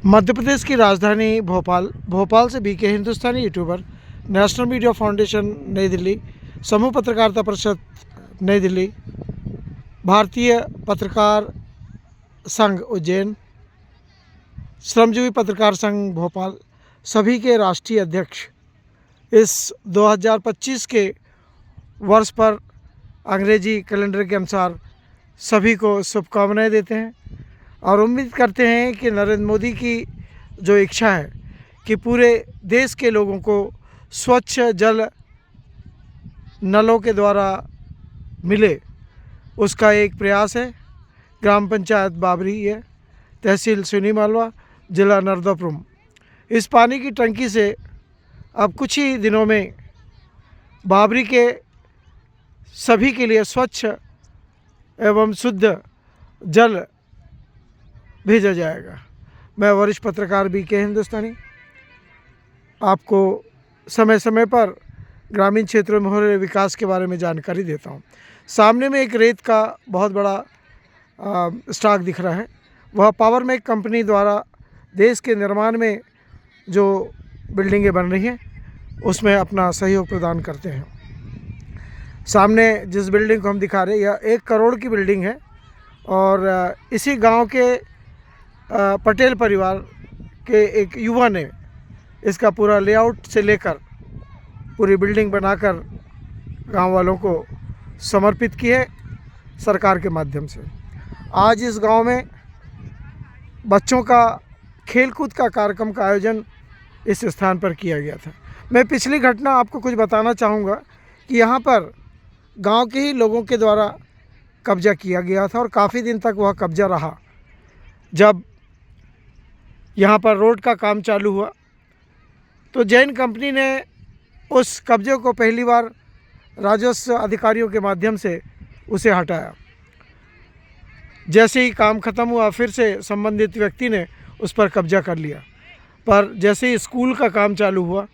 मध्य प्रदेश की राजधानी भोपाल से बीके हिंदुस्तानी यूट्यूबर, नेशनल मीडिया फाउंडेशन नई दिल्ली, समूह पत्रकारिता परिषद नई दिल्ली, भारतीय पत्रकार संघ उज्जैन, श्रमजीवी पत्रकार संघ भोपाल सभी के राष्ट्रीय अध्यक्ष इस 2025 के वर्ष पर अंग्रेजी कैलेंडर के अनुसार सभी को शुभकामनाएं देते हैं और उम्मीद करते हैं कि नरेंद्र मोदी की जो इच्छा है कि पूरे देश के लोगों को स्वच्छ जल नलों के द्वारा मिले, उसका एक प्रयास है। ग्राम पंचायत बाबरी है, तहसील सुनी मालवा, जिला नर्मदापुरम। इस पानी की टंकी से अब कुछ ही दिनों में बाबरी के सभी के लिए स्वच्छ एवं शुद्ध जल भेजा जाएगा। मैं वरिष्ठ पत्रकार बीके हिंदुस्तानी आपको समय समय पर ग्रामीण क्षेत्रों में हो रहे विकास के बारे में जानकारी देता हूँ। सामने में एक रेत का बहुत बड़ा स्टॉक दिख रहा है। वह पावर मेक कंपनी द्वारा देश के निर्माण में जो बिल्डिंगें बन रही हैं उसमें अपना सहयोग प्रदान करते हैं। सामने जिस बिल्डिंग को हम दिखा रहे हैं यह 1 करोड़ की बिल्डिंग है और इसी गांव के पटेल परिवार के एक युवा ने इसका पूरा लेआउट से लेकर पूरी बिल्डिंग बनाकर गांव वालों को समर्पित की है सरकार के माध्यम से। आज इस गांव में बच्चों का खेलकूद का कार्यक्रम का आयोजन इस स्थान पर किया गया था। मैं पिछली घटना आपको कुछ बताना चाहूँगा कि यहाँ पर गांव के ही लोगों के द्वारा कब्जा किया गया था और काफ़ी दिन तक वह कब्जा रहा। जब यहाँ पर रोड का काम चालू हुआ तो जैन कंपनी ने उस कब्जे को पहली बार राजस्व अधिकारियों के माध्यम से उसे हटाया। जैसे ही काम ख़त्म हुआ फिर से संबंधित व्यक्ति ने उस पर कब्जा कर लिया, पर जैसे ही स्कूल का काम चालू हुआ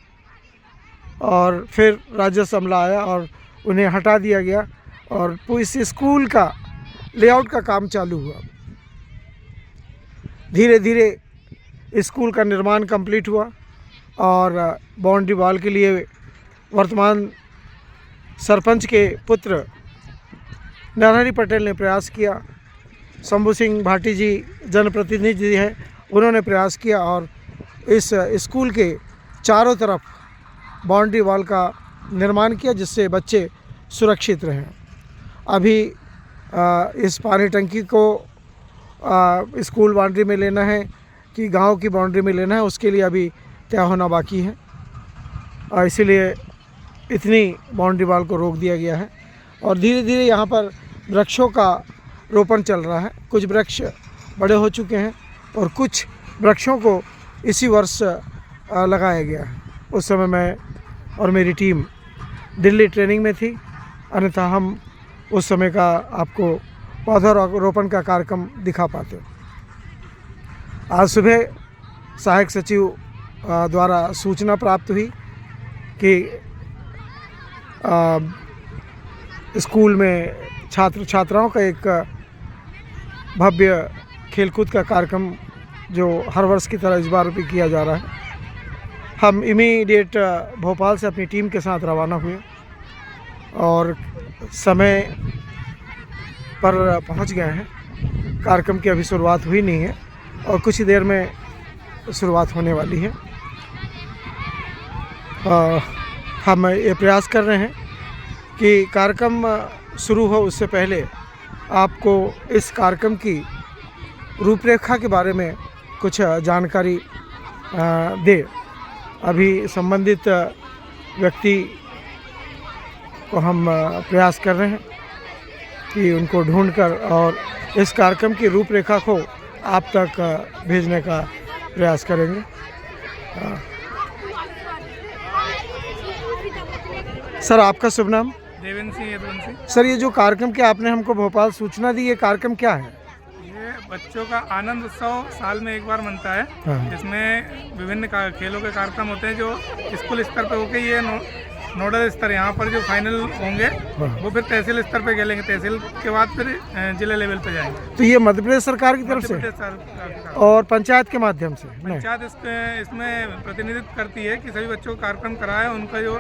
और फिर राजस्व अमला आया और उन्हें हटा दिया गया और इस स्कूल का लेआउट का काम चालू हुआ। धीरे धीरे स्कूल का निर्माण कंप्लीट हुआ और बाउंड्री वॉल के लिए वर्तमान सरपंच के पुत्र नरहरि पटेल ने प्रयास किया। शंभू सिंह भाटी जी जनप्रतिनिधि हैं, उन्होंने प्रयास किया और इस स्कूल के चारों तरफ बाउंड्री वॉल का निर्माण किया जिससे बच्चे सुरक्षित रहें। अभी इस पानी टंकी को स्कूल बाउंड्री में लेना है कि गांव की बाउंड्री में लेना है, उसके लिए अभी तय होना बाकी है और इसीलिए इतनी बाउंड्री वॉल को रोक दिया गया है और धीरे धीरे यहाँ पर वृक्षों का रोपण चल रहा है। कुछ वृक्ष बड़े हो चुके हैं और कुछ वृक्षों को इसी वर्ष लगाया गया है। उस समय मैं और मेरी टीम दिल्ली ट्रेनिंग में थी, अन्यथा हम उस समय का आपको पौधा रोपण का कार्यक्रम दिखा पाते। आज सुबह सहायक सचिव द्वारा सूचना प्राप्त हुई कि स्कूल में छात्र छात्राओं का एक भव्य खेलकूद का कार्यक्रम जो हर वर्ष की तरह इस बार भी किया जा रहा है। हम इमीडिएट भोपाल से अपनी टीम के साथ रवाना हुए और समय पर पहुंच गए हैं। कार्यक्रम की अभी शुरुआत हुई नहीं है और कुछ ही देर में शुरुआत होने वाली है। हम ये प्रयास कर रहे हैं कि कार्यक्रम शुरू हो उससे पहले आपको इस कार्यक्रम की रूपरेखा के बारे में कुछ जानकारी दे। अभी संबंधित व्यक्ति को हम प्रयास कर रहे हैं कि उनको ढूंढकर और इस कार्यक्रम की रूपरेखा को आप तक भेजने का प्रयास करेंगे। सर, आपका शुभ नाम? देवेंद्र सिंह यदुवंशी। सर, ये जो कार्यक्रम के आपने हमको भोपाल सूचना दी, ये कार्यक्रम क्या है? ये बच्चों का आनंद उत्सव साल में एक बार मनता है। इसमें विभिन्न खेलों के कार्यक्रम होते हैं जो स्कूल स्तर पर होकर ये नोडल स्तर यहाँ पर जो फाइनल होंगे वो फिर तहसील स्तर पे खेलेंगे, तहसील के बाद फिर जिला लेवल पे जाएंगे। तो ये मध्य प्रदेश सरकार की तरफ से मध्य प्रदेश सरकार की तरफ और पंचायत के माध्यम से नहीं? पंचायत इसमें प्रतिनिधित्व करती है कि सभी बच्चों को कार्यक्रम कराए, उनका जो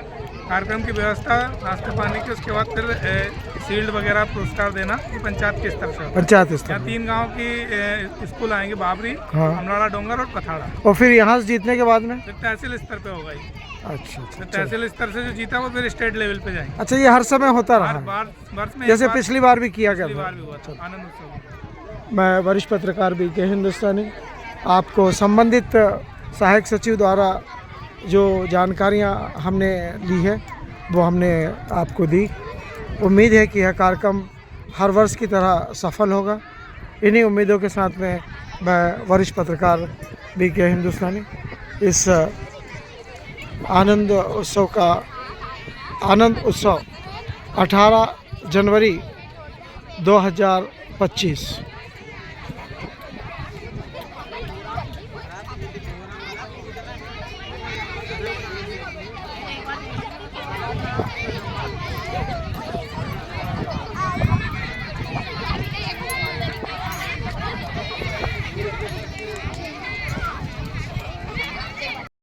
कार्यक्रम की व्यवस्था, नाश्ते पानी की, उसके बाद फिर शील्ड वगैरह पुरस्कार देना, ये पंचायत के स्तर से होता है। पंचायत स्तर यहाँ 3 गांव की स्कूल आएंगे, बाबरी, हाँ। अमराड़ा डोंगर और कथाड़ा। और फिर यहाँ से जीतने के बाद में? फिर तहसील स्तर पे होगा ये। अच्छा फिर अच्छा। तहसील स्तर से जो जीता वो फिर स्टेट लेवल पे जाएंगे। अच्छा, ये हर समय होता रहा है? वर्ष में जैसे एक बार- पिछली बार भी किया गया पिछली था? बार भी हुआ था आनंद उत्सव। मैं वरिष्ठ पत्रकार बीके हिंदुस्तानी आपको संबंधित सहायक सचिव द्वारा जो जानकारियां हमने ली है वो हमने आपको दी। उम्मीद है कि यह कार्यक्रम हर वर्ष की तरह सफल होगा। इन्हीं उम्मीदों के साथ में मैं वरिष्ठ पत्रकार बीके हिंदुस्तानी इस आनंद उत्सव 18 जनवरी 2025